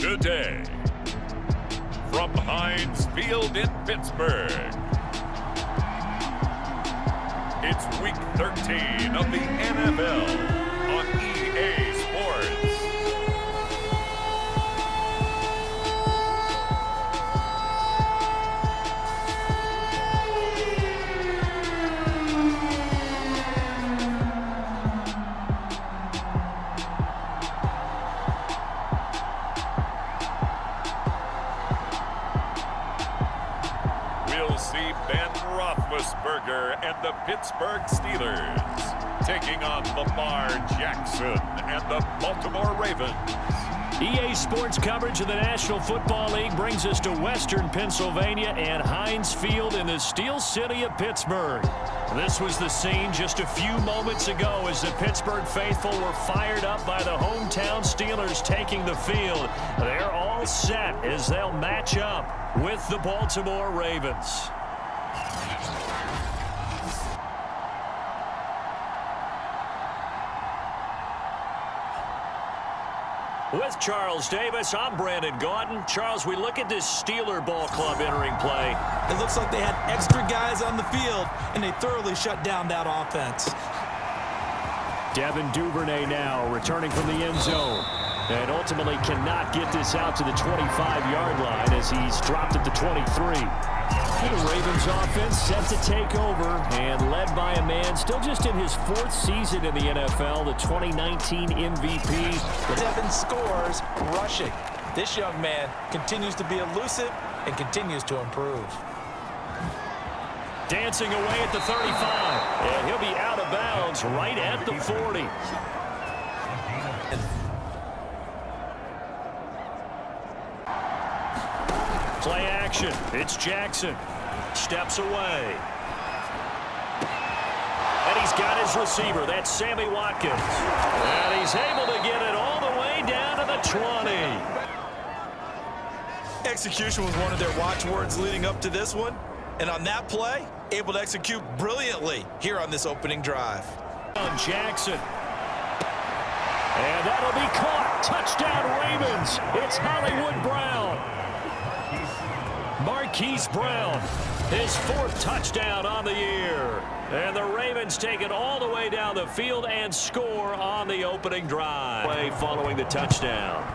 Today, from Heinz Field in Pittsburgh, it's Week 13 of the NFL on EA Sports. We'll see Ben Roethlisberger and the Pittsburgh Steelers taking on Lamar Jackson and the Baltimore Ravens. EA Sports coverage of the National Football League brings us to Western Pennsylvania and Heinz Field in the Steel City of Pittsburgh. This was the scene just a few moments ago as the Pittsburgh faithful were fired up by the hometown Steelers taking the field. They're all set as they'll match up with the Baltimore Ravens. With Charles Davis, I'm Brandon Gordon. Charles, we look at this Steeler ball club entering play. It looks like they had extra guys on the field, and they thoroughly shut down that offense. Devin Duvernay now returning from the end zone. And ultimately cannot get this out to the 25-yard line as he's dropped at the 23. The Ravens offense set to take over and led by a man still just in his fourth season in the NFL, the 2019 MVP. Devin scores rushing. This young man continues to be elusive and continues to improve. Dancing away at the 35, and he'll be out of bounds right at the 40. Play action. It's Jackson. Steps away. And he's got his receiver. That's Sammy Watkins. And he's able to get it all the way down to the 20. Execution was one of their watchwords leading up to this one. And on that play, able to execute brilliantly here on this opening drive. On Jackson. And that'll be caught. Touchdown Ravens. It's Hollywood Brown. Marquise Brown, his fourth touchdown on the year. And the Ravens take it all the way down the field and score on the opening drive. Following the touchdown.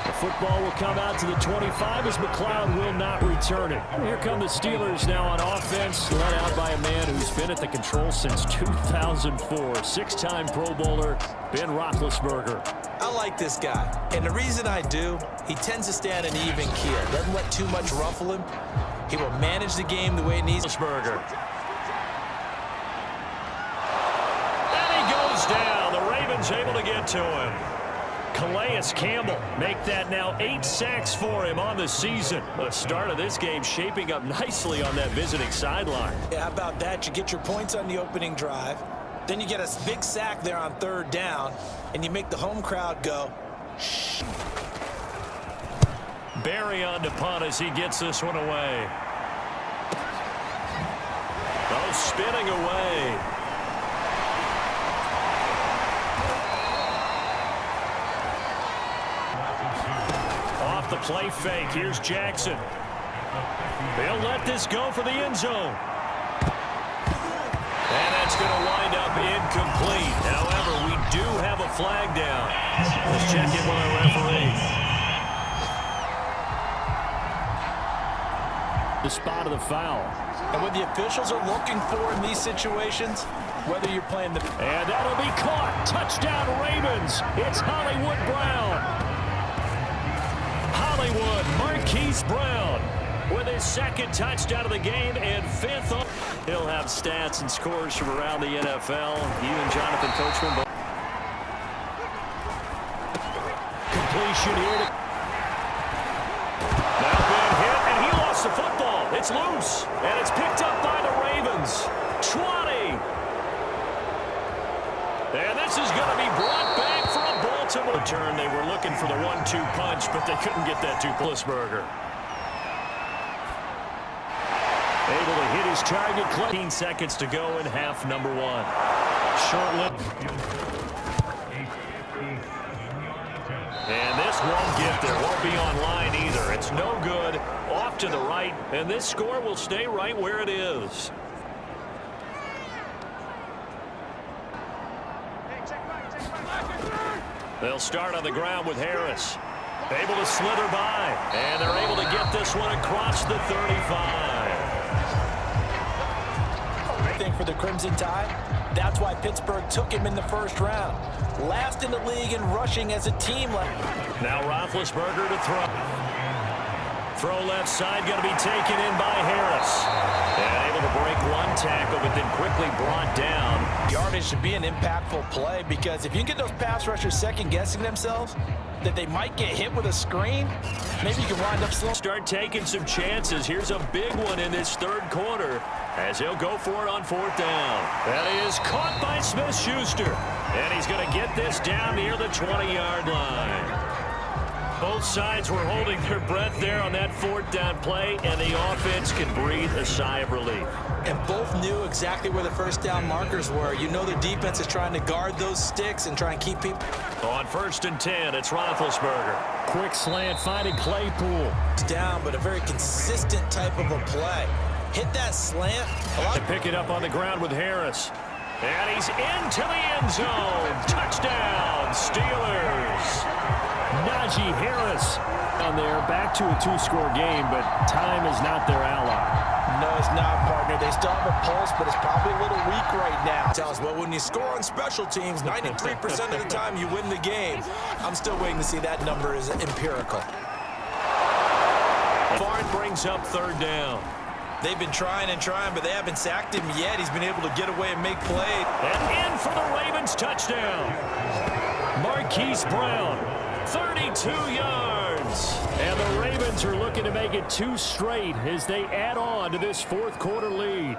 The football will come out to the 25 as McLeod will not return it. Here come the Steelers now on offense, led out by a man who's been at the control since 2004. Six-time Pro Bowler, Ben Roethlisberger. I like this guy, and the reason I do, he tends to stay on an even keel. Doesn't let too much ruffle him. He will manage the game the way it needs. Roethlisberger. And he goes down. The Ravens able to get to him. Calais Campbell make that now 8 sacks for him on the season. The start of this game shaping up nicely on that visiting sideline. Yeah, how about that? You get your points on the opening drive. Then you get a big sack there on third down, and you make the home crowd go, shh. Barry on to punt as he gets this one away. Oh, spinning away. Off the play fake, here's Jackson. They'll let this go for the end zone. And that's going to wind up incomplete. However, we do have a flag down. Let's check in with our referee. The spot of the foul. And what the officials are looking for in these situations, whether you're playing the... And that'll be caught. Touchdown Ravens. It's Hollywood Brown. Hollywood, Marquise Brown, with his second touchdown of the game and fifth. He'll have stats and scores from around the NFL. You and Jonathan Coachman. Completion here. Now been hit, and he lost the football. It's loose, and it's picked up by the Ravens. 20. And this is going to be brought back for a Baltimore turn. They were looking for the 1-2 punch, but they couldn't get that to Roethlisberger. Able to hit his target. 15 seconds to go in half number one. Short look. There won't be online either. It's no good. Off to the right, and this score will stay right where it is. They'll start on the ground with Harris. Able to slither by, and they're able to get this one across the 35. I think for the Crimson Tide, that's why Pittsburgh took him in the first round. Last in the league in rushing as a team. Now Roethlisberger to throw. Throw left side, going to be taken in by Harris. And able to break one tackle, but then quickly brought down. Yardage should be an impactful play, because if you can get those pass rushers second-guessing themselves that they might get hit with a screen, maybe you can wind up slow. Start taking some chances. Here's a big one in this third quarter as he'll go for it on fourth down. That is caught by Smith-Schuster. And he's going to get this down near the 20-yard line. Both sides were holding their breath there on that fourth down play, and the offense can breathe a sigh of relief. And both knew exactly where the first down markers were. You know the defense is trying to guard those sticks and try and keep people. On 1st and 10, it's Roethlisberger. Quick slant, finding Claypool. It's down, but a very consistent type of a play. Hit that slant. To pick it up on the ground with Harris. And he's into the end zone. Touchdown, Steelers. Najee Harris down there, back to a two-score game, but time is not their ally. No, it's not, partner. They still have a pulse, but it's probably a little weak right now. Tell us, well, when you score on special teams, 93% of the time you win the game. I'm still waiting to see that number is empirical. Barnes brings up third down. They've been trying and trying, but they haven't sacked him yet. He's been able to get away and make plays. And in for the Ravens touchdown. Marquise Brown, 32 yards. And the Ravens are looking to make it 2 straight as they add on to this fourth quarter lead.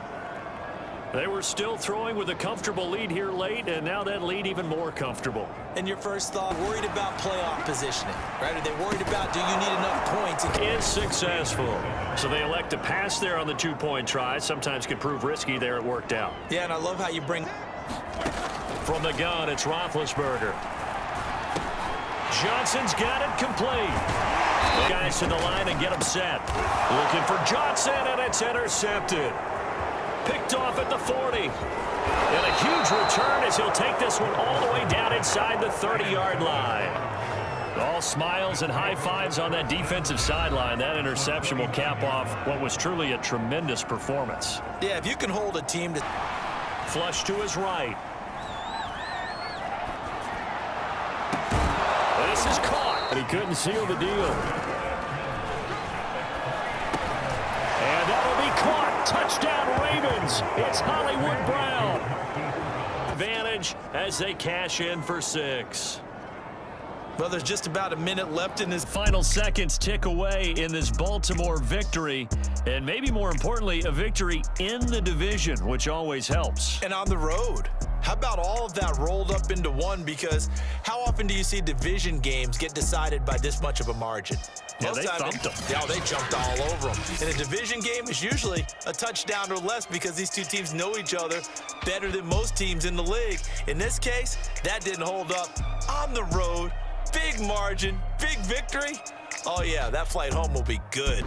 They were still throwing with a comfortable lead here late, and now that lead even more comfortable. And your first thought, worried about playoff positioning, right? Are they worried about, do you need enough points? Is successful. So they elect to pass there on the 2-point try. Sometimes can prove risky. There it worked out. Yeah, and I love how you bring. From the gun, it's Roethlisberger. Johnson's got it complete. The guys to the line and get him set. Looking for Johnson, and it's intercepted. Picked off at the 40. And a huge return as he'll take this one all the way down inside the 30-yard line. All smiles and high fives on that defensive sideline. That interception will cap off what was truly a tremendous performance. Yeah, if you can hold a team to... Flush to his right. This is caught. But he couldn't seal the deal. And that'll be caught. Touchdown Ravens. It's Hollywood Brown. Advantage as they cash in for 6. Well, there's just about a minute left in this. Final seconds tick away in this Baltimore victory. And maybe more importantly, a victory in the division, which always helps. And on the road. How about all of that rolled up into one? Because how often do you see division games get decided by this much of a margin? Yeah, they thumped them. Yeah, they jumped all over them. And a division game is usually a touchdown or less because these two teams know each other better than most teams in the league. In this case, that didn't hold up. On the road, big margin, big victory. Oh, yeah, that flight home will be good.